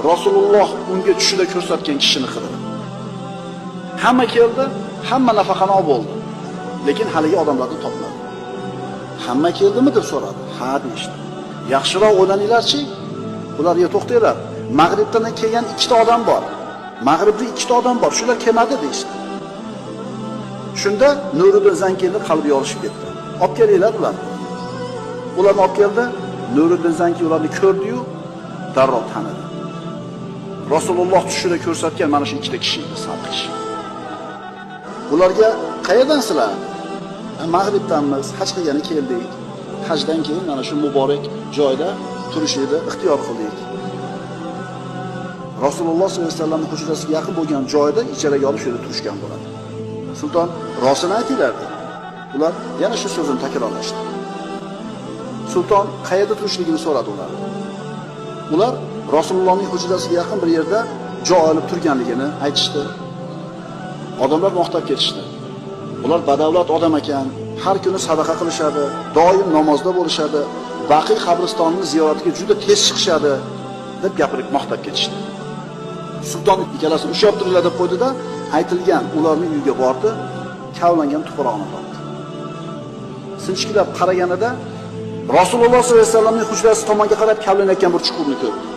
Rasululloh unga tushida ko'rsatgan kishini qildi. Hamma keldi, hamma nafaqani olib oldi. Lekin haligi odamlarni topmadi. Hamma keldimi deb so'radi. Ha deyishdi. Yaxshiroq o'ylaninglarchi. Ularga to'xtanglar. Mag'ribdan kelgan ikkita odam bor. Mag'ribda ikkita odam bor. Shular kelmadi deyishdi. Shunda Nuriddin Zankiyni qalbi yorishib ketdi. Olib kelinglar ularni. Ularni olib keldi. Nuriddin Zankiy ularni ko'rdi-yu, darrov tanidi. Rasululloh tushida ko'rsatgan mana shu ikkita kishi edi, sabqish. Ularga qayerdan sizlar? Mag'ribdanmiz, haj qilgani keldik. Hajdan keyin mana shu muborak joyda turishni ixtiyor qildik. Rasululloh sollallohu alayhi vasallamning hujrasiga yaqin bo'lgan joyda ijaraga olib shunda turishgan bo'ladi. Sulton, rostini aytinglar dedi. Ular yana shu so'zini takrorlashdi. Sulton qayerda turishligini so'radi ular. Ular Rasulullohning hujrasiga yaqin bir yerda joy olib turganligini aytishdi. Odamlar maqtab ketishdi. Ular badavlat odam ekan, har kuni sadaqa qilishadi, doim namozda bo'lishadi, Baqiy qabristonining ziyoratiga juda tez chiqishadi deb gapirib maqtab ketishdi. Sulton ikkalasini ushlab turinglar deb qo'ydi-da, aytilgan ularning uyiga bordi, kavlangan tuproqni topdi. Sinchkilab qaraganida Rasululloh sollallohu alayhi vasallamning hujrasi tomonga qarab kavlanayotgan bir chuqurni ko'rdi.